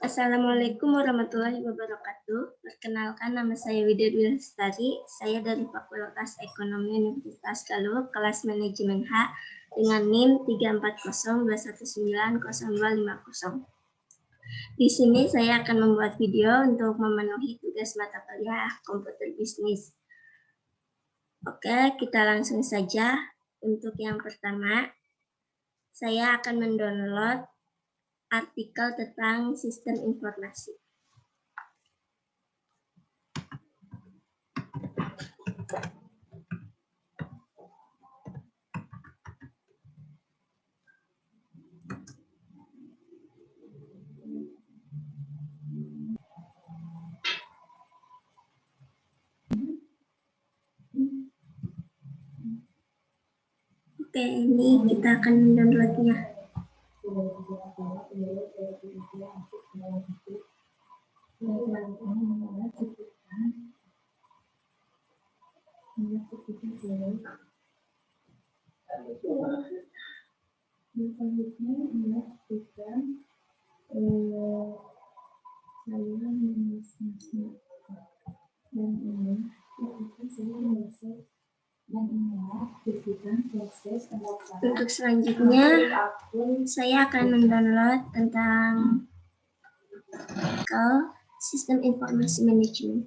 Assalamualaikum warahmatullahi wabarakatuh. Perkenalkan, nama saya Widya Dwi Lestari. Saya dari Fakultas Ekonomi Universitas Galuh, kelas Manajemen H, dengan NIM 34021900250. Di sini saya akan membuat video untuk memenuhi tugas mata kuliah komputer bisnis. Oke, kita langsung saja. Untuk yang pertama, saya akan mendownload artikel tentang sistem informasi. Oke, ini kita akan mendownloadnya. Untuk selanjutnya, saya akan mendownload tentang sistem informasi manajemen.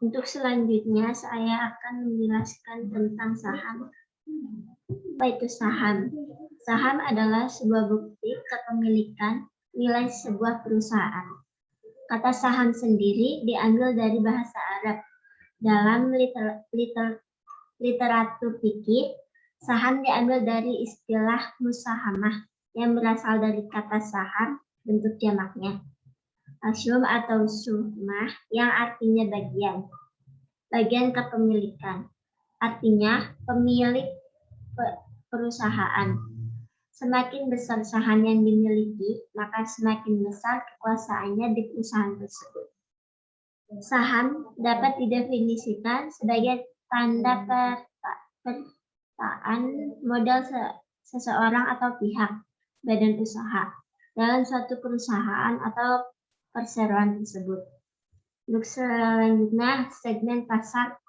Untuk selanjutnya, saya akan menjelaskan tentang saham. Apa itu saham? Saham adalah sebuah bukti kepemilikan nilai sebuah perusahaan. Kata saham sendiri diambil dari bahasa Arab. Dalam literatur fikih, saham diambil dari istilah musahamah yang berasal dari kata saham, bentuk jamaknya. Asyum atau sumah yang artinya bagian kepemilikan, artinya pemilik perusahaan. Semakin besar saham yang dimiliki, maka semakin besar kekuasaannya di perusahaan tersebut. Saham dapat didefinisikan sebagai tanda pertaan modal seseorang atau pihak, badan usaha, dalam suatu perusahaan atau perseroan tersebut. Untuk selanjutnya, segmen pasar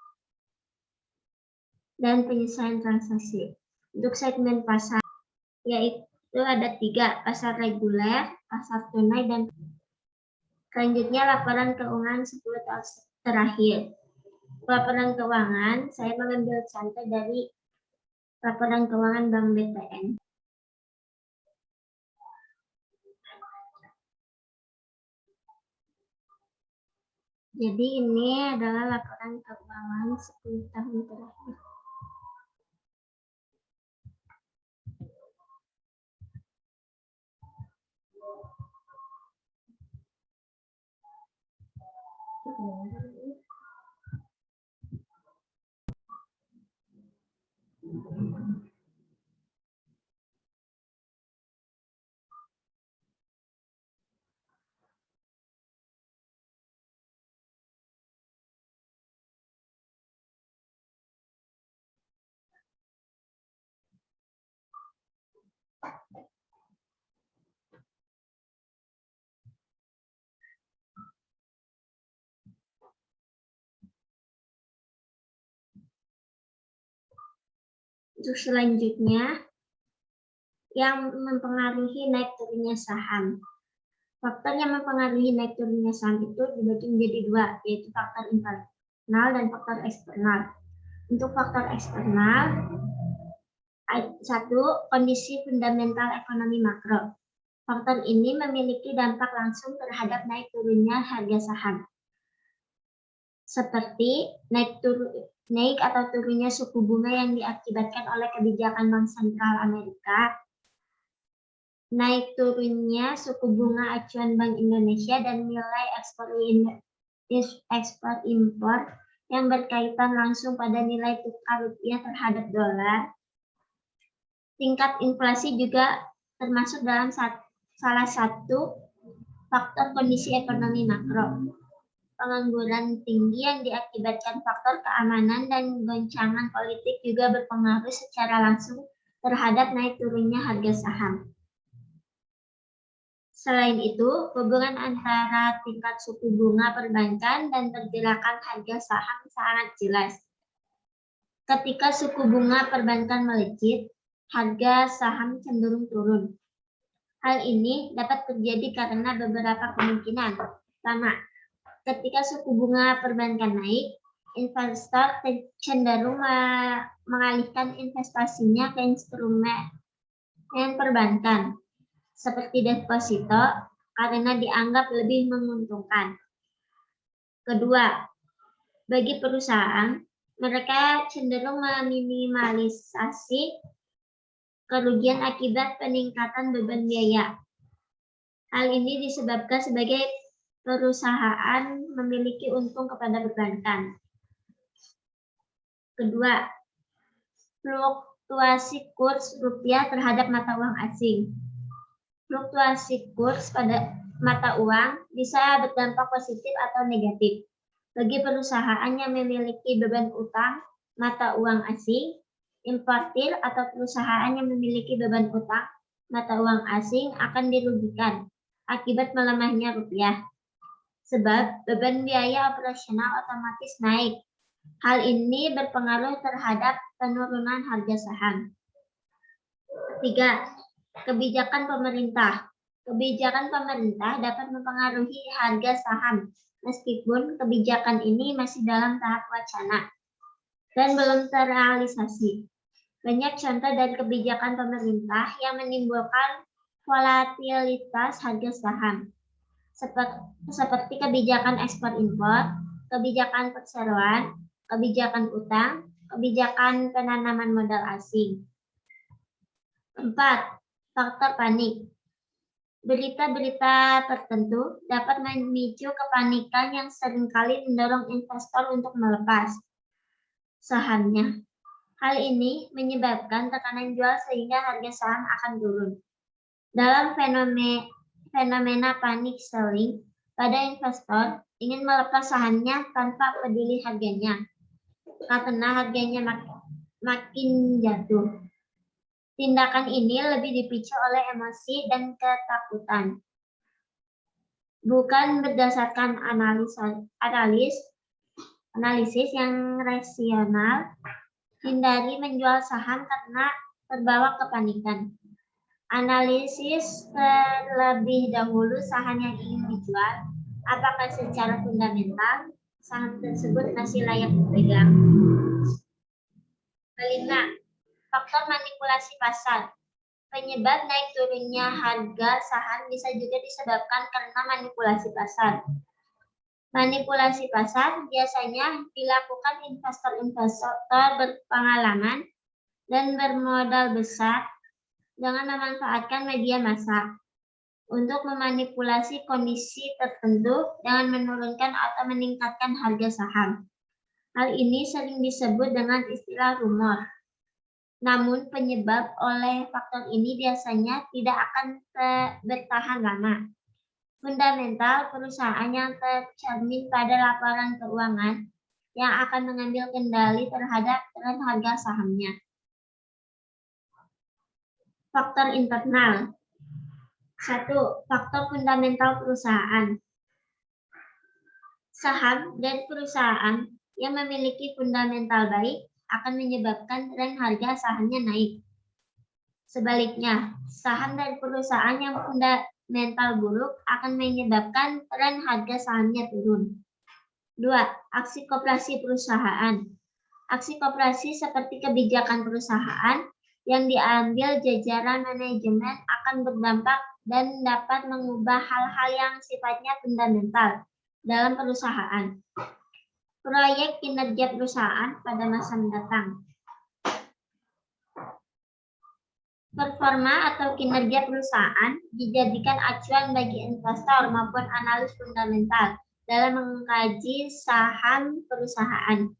dan penyesuaian transaksi. Untuk segmen pasar, yaitu ada 3, pasar reguler, pasar tunai, dan selanjutnya laporan keuangan 10 tahun terakhir. Laporan keuangan, saya mengambil contoh dari laporan keuangan Bank BTN. Jadi ini adalah laporan keuangan 10 tahun terakhir. Untuk selanjutnya, yang mempengaruhi naik turunnya saham. Faktor yang mempengaruhi naik turunnya saham itu dibagi menjadi 2, yaitu faktor internal dan faktor eksternal. Untuk faktor eksternal, 1, kondisi fundamental ekonomi makro. Faktor ini memiliki dampak langsung terhadap naik turunnya harga saham, seperti naik atau turunnya suku bunga yang diakibatkan oleh kebijakan Bank Sentral Amerika, naik turunnya suku bunga acuan Bank Indonesia, dan nilai ekspor impor yang berkaitan langsung pada nilai tukar rupiah terhadap dolar. Tingkat inflasi juga termasuk dalam salah satu faktor kondisi ekonomi makro. Pengangguran tinggi yang diakibatkan faktor keamanan dan goncangan politik juga berpengaruh secara langsung terhadap naik turunnya harga saham. Selain itu, hubungan antara tingkat suku bunga perbankan dan pergerakan harga saham sangat jelas. Ketika suku bunga perbankan melejit, harga saham cenderung turun. Hal ini dapat terjadi karena beberapa kemungkinan. Pertama, ketika suku bunga perbankan naik, investor cenderung mengalihkan investasinya ke instrumen perbankan seperti deposito karena dianggap lebih menguntungkan. Kedua, bagi perusahaan, mereka cenderung meminimalisasi kerugian akibat peningkatan beban biaya. Hal ini disebabkan sebagai perusahaan memiliki untung kepada perbankan. Kedua, fluktuasi kurs rupiah terhadap mata uang asing. Fluktuasi kurs pada mata uang bisa berdampak positif atau negatif. Bagi perusahaan yang memiliki beban utang mata uang asing, importir atau perusahaan yang memiliki beban utang mata uang asing akan dirugikan akibat melemahnya rupiah. Sebab beban biaya operasional otomatis naik. Hal ini berpengaruh terhadap penurunan harga saham. Ketiga, kebijakan pemerintah. Kebijakan pemerintah dapat mempengaruhi harga saham, meskipun kebijakan ini masih dalam tahap wacana dan belum terrealisasi. Banyak contoh dari kebijakan pemerintah yang menimbulkan volatilitas harga saham, seperti kebijakan ekspor impor, kebijakan perseroan, kebijakan utang, kebijakan penanaman modal asing. 4. Faktor panik. Berita-berita tertentu dapat memicu kepanikan yang seringkali mendorong investor untuk melepas sahamnya. Hal ini menyebabkan tekanan jual sehingga harga saham akan turun. Dalam fenomena panic selling, pada investor ingin melepas sahamnya tanpa peduli harganya, karena harganya makin jatuh. Tindakan ini lebih dipicu oleh emosi dan ketakutan, bukan berdasarkan analisis yang rasional. Hindari menjual saham karena terbawa kepanikan. Analisis terlebih dahulu saham yang ingin dijual, apakah secara fundamental saham tersebut masih layak dipegang. Kelima, faktor manipulasi pasar. Penyebab naik turunnya harga saham bisa juga disebabkan karena manipulasi pasar. Manipulasi pasar biasanya dilakukan investor-investor berpengalaman dan bermodal besar dengan memanfaatkan media massa untuk memanipulasi kondisi tertentu dengan menurunkan atau meningkatkan harga saham. Hal ini sering disebut dengan istilah rumor. Namun penyebab oleh faktor ini biasanya tidak akan bertahan lama. Fundamental perusahaan yang tercermin pada laporan keuangan yang akan mengambil kendali terhadap tren harga sahamnya. Faktor internal. 1. Faktor fundamental perusahaan. Saham dan perusahaan yang memiliki fundamental baik akan menyebabkan tren harga sahamnya naik. Sebaliknya, saham dan perusahaan yang fundamental buruk akan menyebabkan tren harga sahamnya turun. 2. Aksi koperasi perusahaan. Aksi koperasi seperti kebijakan perusahaan yang diambil jajaran manajemen akan berdampak dan dapat mengubah hal-hal yang sifatnya fundamental dalam perusahaan. Proyek kinerja perusahaan pada masa mendatang. Performa atau kinerja perusahaan dijadikan acuan bagi investor maupun analis fundamental dalam mengkaji saham perusahaan.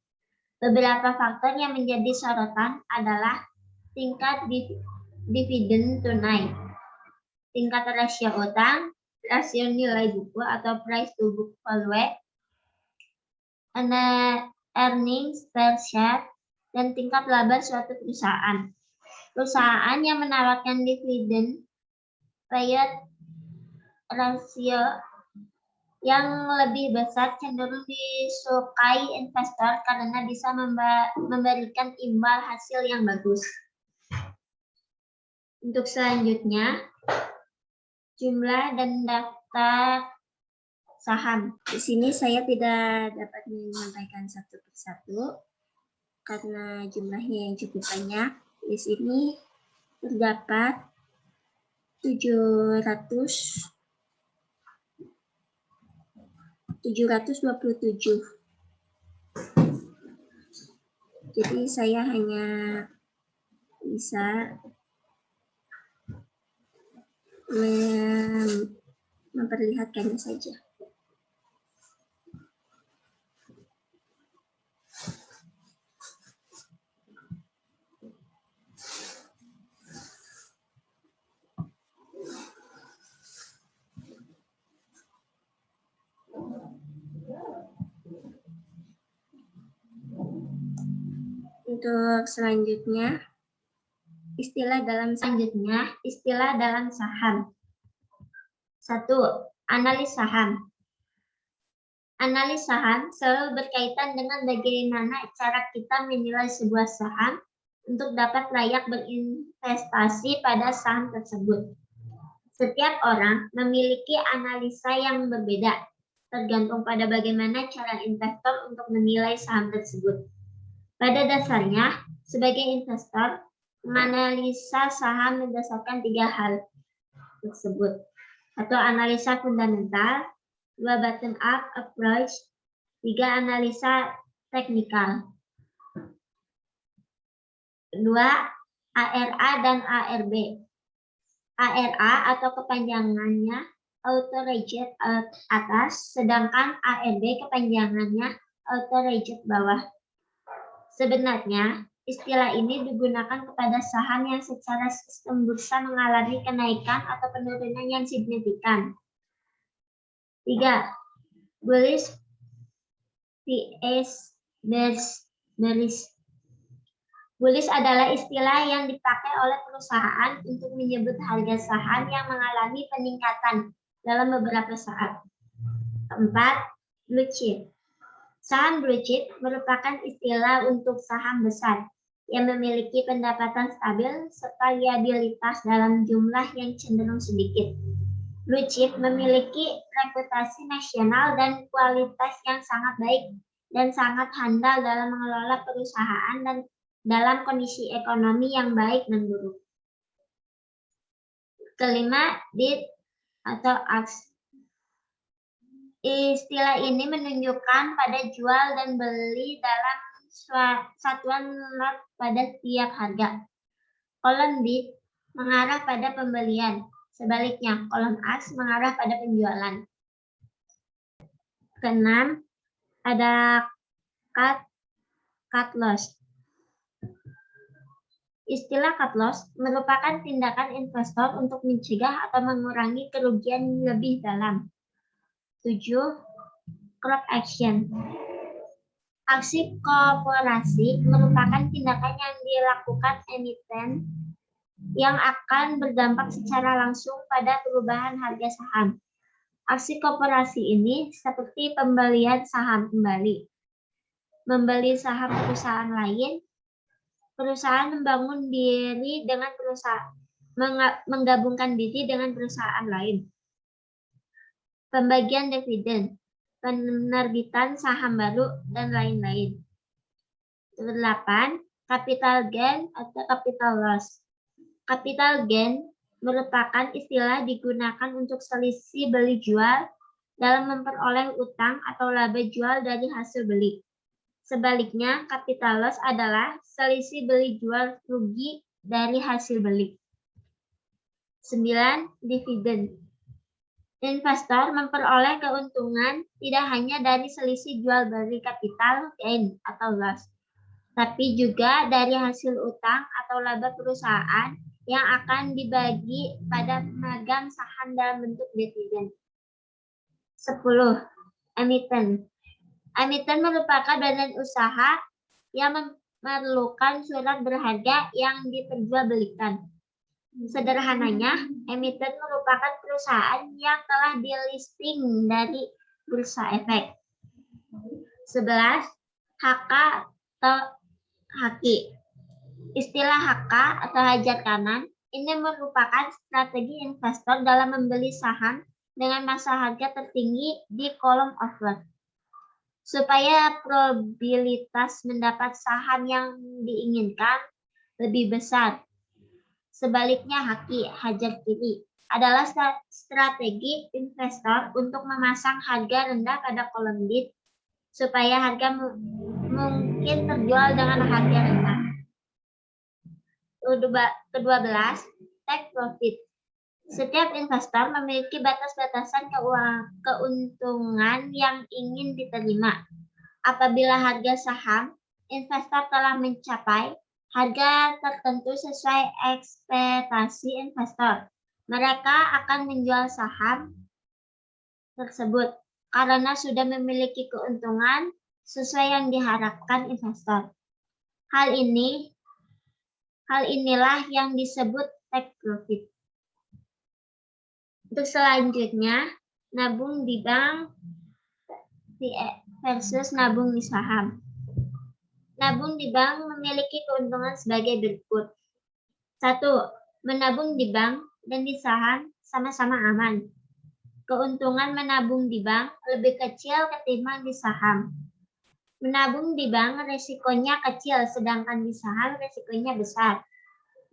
Beberapa faktor yang menjadi sorotan adalah tingkat dividen tunai, tingkat rasio utang, rasio nilai buku atau price to book value, earnings per share, dan tingkat laba suatu perusahaan. Perusahaan yang menawarkan dividen payout rasio yang lebih besar cenderung disukai investor karena bisa memberikan imbal hasil yang bagus. Untuk selanjutnya, jumlah dan daftar saham. Di sini saya tidak dapat menyampaikan satu persatu karena jumlahnya yang cukup banyak. Di sini terdapat 727. Jadi saya hanya bisa memperlihatkannya saja. Untuk selanjutnya, istilah dalam saham. 1. Analis saham. Analis saham selalu berkaitan dengan bagaimana cara kita menilai sebuah saham untuk dapat layak berinvestasi pada saham tersebut. Setiap orang memiliki analisa yang berbeda, tergantung pada bagaimana cara investor untuk menilai saham tersebut. Pada dasarnya, sebagai investor, menganalisa saham berdasarkan 3 hal tersebut. 1. Analisa fundamental, 2. Bottom up approach, 3. Analisa teknikal. 2. ARA dan ARB. ARA atau kepanjangannya auto-reject atas, sedangkan ARB kepanjangannya auto-reject bawah. Sebenarnya, istilah ini digunakan kepada saham yang secara sistem bursa mengalami kenaikan atau penurunan yang signifikan. 3. Bullish vs bearish. Bullish adalah istilah yang dipakai oleh perusahaan untuk menyebut harga saham yang mengalami peningkatan dalam beberapa saat. 4. Blue chip. Saham blue chip merupakan istilah untuk saham besar yang memiliki pendapatan stabil serta liabilitas dalam jumlah yang cenderung sedikit. Blue chip memiliki reputasi nasional dan kualitas yang sangat baik dan sangat handal dalam mengelola perusahaan dan dalam kondisi ekonomi yang baik dan buruk. Kelima, DIT atau AX. Istilah ini menunjukkan pada jual dan beli dalam satuan lot pada tiap harga. Kolom DIT mengarah pada pembelian, sebaliknya kolom AX mengarah pada penjualan. Keenam, ada cut loss. Istilah cut loss merupakan tindakan investor untuk mencegah atau mengurangi kerugian lebih dalam. 7. Crop action. Aksi korporasi merupakan tindakan yang dilakukan emiten yang akan berdampak secara langsung pada perubahan harga saham. Aksi korporasi ini seperti pembelian saham kembali, membeli saham perusahaan lain, perusahaan menggabungkan diri dengan perusahaan lain. Pembagian dividen, penerbitan saham baru, dan lain-lain. 8. Capital gain atau capital loss. Capital gain merupakan istilah digunakan untuk selisih beli jual dalam memperoleh utang atau laba jual dari hasil beli. Sebaliknya, capital loss adalah selisih beli jual rugi dari hasil beli. 9. Dividen. Investor memperoleh keuntungan tidak hanya dari selisih jual beli capital gain atau loss, tapi juga dari hasil utang atau laba perusahaan yang akan dibagi pada pemegang saham dalam bentuk dividen. 10. Emiten. Emiten merupakan badan usaha yang memerlukan surat berharga yang diperjualbelikan. Sederhananya, emiten merupakan perusahaan yang telah di-listing dari Bursa Efek. 11. HK atau haki. Istilah HK atau hajar kanan ini merupakan strategi investor dalam membeli saham dengan masa harga tertinggi di kolom offer, supaya probabilitas mendapat saham yang diinginkan lebih besar. Sebaliknya, haki, hajar kiri, adalah strategi investor untuk memasang harga rendah pada kolom bid supaya harga mungkin terjual dengan harga rendah. Ke-12, take profit. Setiap investor memiliki batas-batasan keuntungan yang ingin diterima. Apabila harga saham investor telah mencapai harga tertentu sesuai ekspektasi investor, mereka akan menjual saham tersebut karena sudah memiliki keuntungan sesuai yang diharapkan investor. Hal inilah yang disebut take profit. Untuk selanjutnya, nabung di bank versus nabung di saham. Nabung di bank memiliki keuntungan sebagai berikut. 1. Menabung di bank dan di saham sama-sama aman. Keuntungan menabung di bank lebih kecil ketimbang di saham. Menabung di bank resikonya kecil, sedangkan di saham resikonya besar.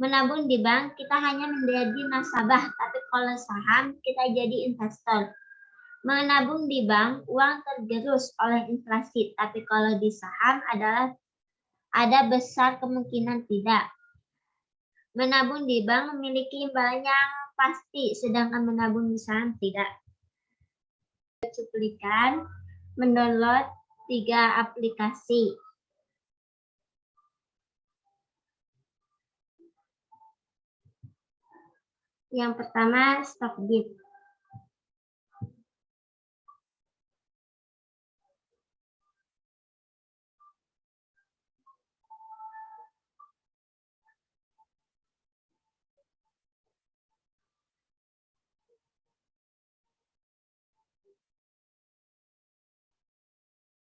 Menabung di bank kita hanya menjadi nasabah, tapi kalau saham kita jadi investor. Menabung di bank uang tergerus oleh inflasi, tapi kalau di saham ada besar kemungkinan tidak. Menabung di bank memiliki imbalan yang pasti, sedangkan menabung di saham tidak. Cuplikan mendownload 3 aplikasi. Yang pertama, Stockbit.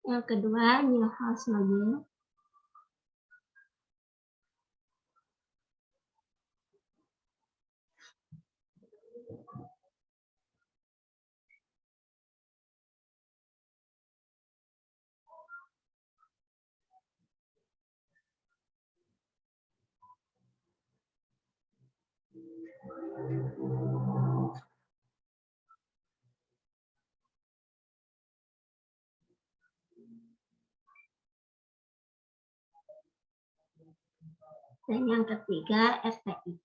Yang kedua, New House Mobile. Dan yang ketiga, RTI.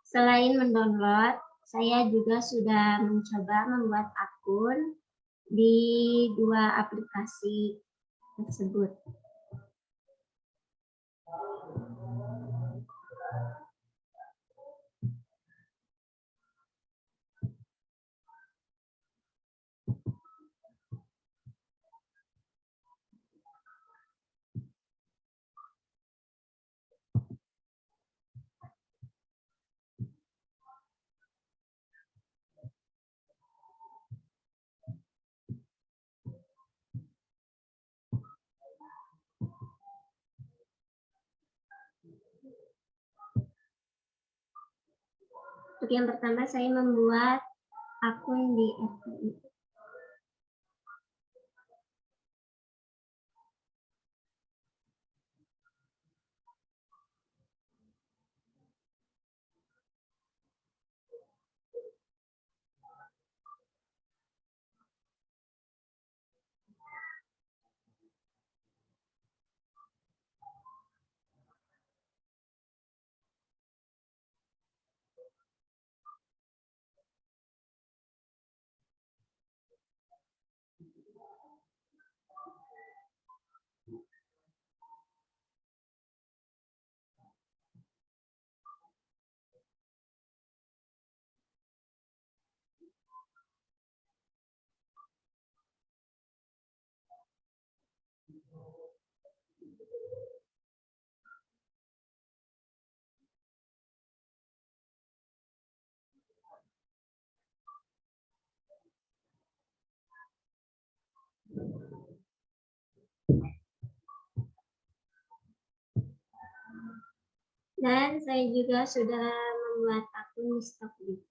Selain mendownload, saya juga sudah mencoba membuat akun di 2 aplikasi tersebut. Untuk yang pertama, saya membuat akun di FPI. Dan saya juga sudah membuat akun di Stockbit.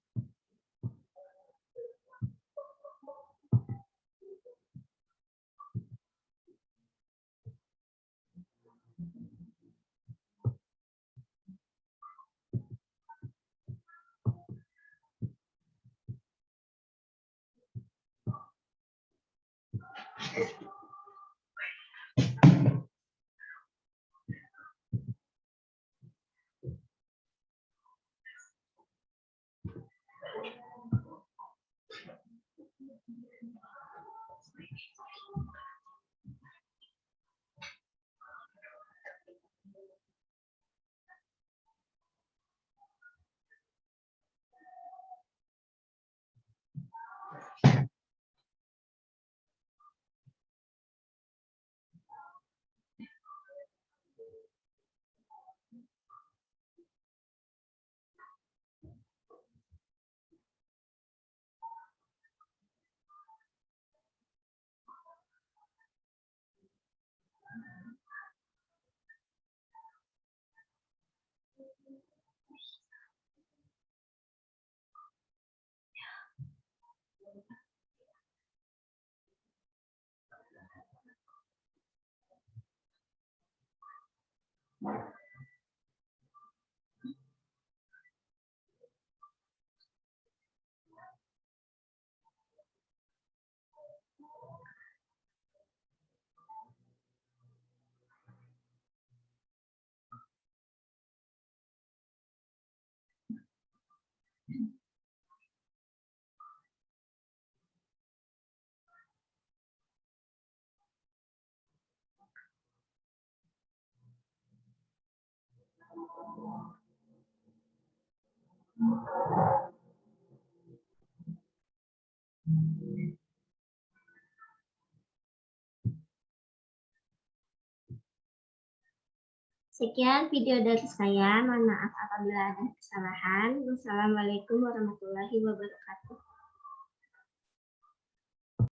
Sekian video dari saya. Mohon maaf apabila ada kesalahan. Wassalamualaikum warahmatullahi wabarakatuh.